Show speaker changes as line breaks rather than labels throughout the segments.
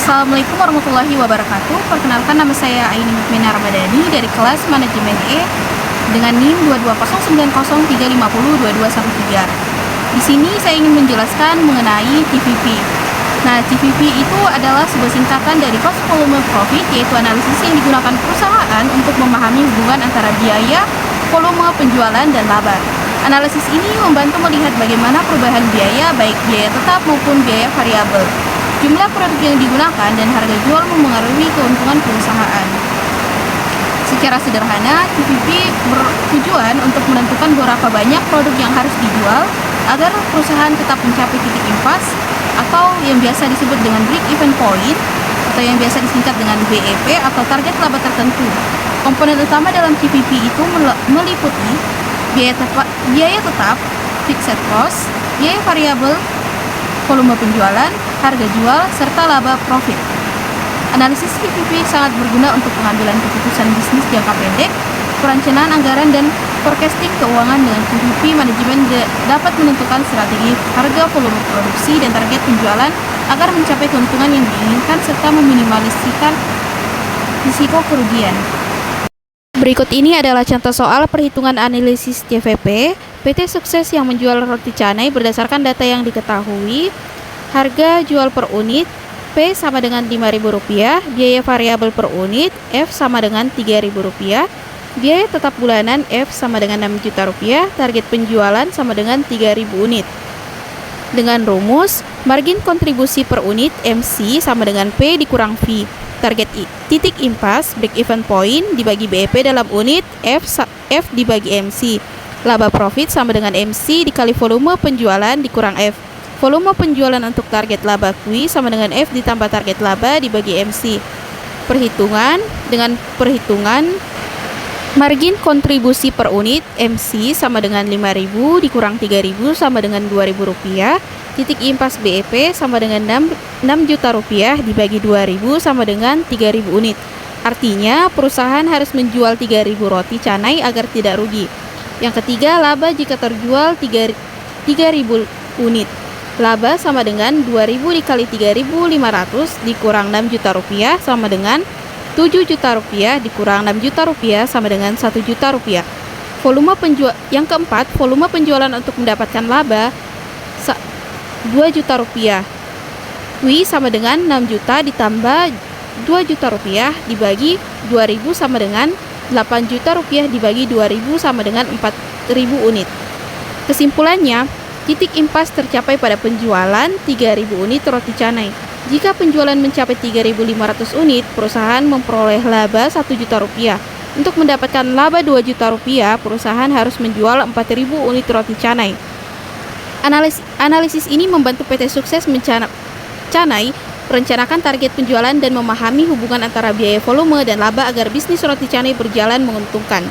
Assalamualaikum warahmatullahi wabarakatuh. Perkenalkan, nama saya Aini Mukmina Ramadhani dari kelas Manajemen E dengan NIM 2209035022113. Di sini saya ingin menjelaskan mengenai TVP. Nah, TVP itu adalah sebuah singkatan dari Cost Volume Profit, yaitu analisis yang digunakan perusahaan untuk memahami hubungan antara biaya, volume penjualan, dan laba. Analisis ini membantu melihat bagaimana perubahan biaya, baik biaya tetap maupun biaya variabel, jumlah produk yang digunakan, dan harga jual memengaruhi keuntungan perusahaan. Secara sederhana, TVP bertujuan untuk menentukan berapa banyak produk yang harus dijual agar perusahaan tetap mencapai titik impas atau yang biasa disebut dengan break-even point atau yang biasa disingkat dengan BEP atau target laba tertentu. Komponen utama dalam TVP itu meliputi biaya tetap, fixed cost, biaya variabel, volume penjualan, harga jual, serta laba profit. Analisis TVP sangat berguna untuk pengambilan keputusan bisnis jangka pendek, perencanaan anggaran, dan forecasting keuangan. Dengan TVP, manajemen dapat menentukan strategi harga, volume produksi, dan target penjualan agar mencapai keuntungan yang diinginkan serta meminimalisir risiko kerugian. Berikut ini adalah contoh soal perhitungan analisis TVP. PT sukses yang menjual roti canai berdasarkan data yang diketahui. Harga jual per unit P sama dengan Rp5.000, biaya variabel per unit F sama dengan Rp3.000, biaya tetap bulanan F sama dengan Rp6 juta, target penjualan sama dengan 3.000 unit. Dengan rumus, margin kontribusi per unit MC sama dengan P dikurang V, target titik impas break even point dibagi BEP dalam unit F dibagi MC. Laba profit sama dengan MC dikali volume penjualan dikurang F. Volume penjualan untuk target laba Q sama dengan F ditambah target laba dibagi MC. Dengan perhitungan margin kontribusi per unit MC sama dengan 5.000 dikurang 3.000 sama dengan Rp2.000. Titik impas BEP sama dengan Rp6 juta dibagi 2.000 sama dengan 3.000 unit. Artinya perusahaan harus menjual 3.000 roti canai agar tidak rugi. Yang ketiga, laba jika terjual 3.000 unit. Laba sama dengan 2.000 dikali 3.500 dikurang Rp6 juta sama dengan Rp7 juta dikurang Rp6 juta sama dengan Rp1 juta. Yang keempat, volume penjualan untuk mendapatkan laba Rp2 juta. W sama dengan 6 juta ditambah Rp2 juta dibagi 2.000 sama dengan 8 juta rupiah dibagi 2.000 sama dengan 4.000 unit. Kesimpulannya, titik impas tercapai pada penjualan 3.000 unit roti canai. Jika penjualan mencapai 3.500 unit, perusahaan memperoleh laba Rp1 juta. Untuk mendapatkan laba Rp2 juta, perusahaan harus menjual 4.000 unit roti canai. Analisis ini membantu PT sukses canai merencanakan target penjualan dan memahami hubungan antara biaya volume dan laba agar bisnis roti canai berjalan menguntungkan.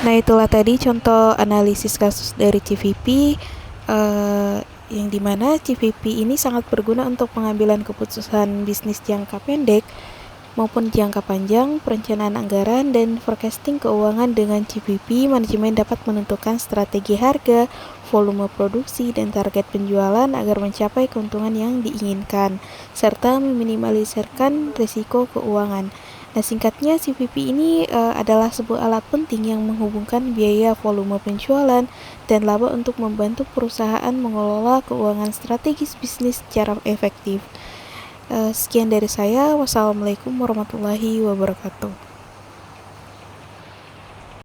Nah, itulah tadi contoh analisis kasus dari TVP, yang dimana TVP ini sangat berguna untuk pengambilan keputusan bisnis jangka pendek maupun jangka panjang, perencanaan anggaran, dan forecasting keuangan. Dengan TVP, manajemen dapat menentukan strategi harga, volume produksi, dan target penjualan agar mencapai keuntungan yang diinginkan, serta meminimalisirkan risiko keuangan. Nah, singkatnya, TVP ini adalah sebuah alat penting yang menghubungkan biaya, volume penjualan, dan laba untuk membantu perusahaan mengelola keuangan strategis bisnis secara efektif. Sekian dari saya. Wassalamualaikum warahmatullahi wabarakatuh.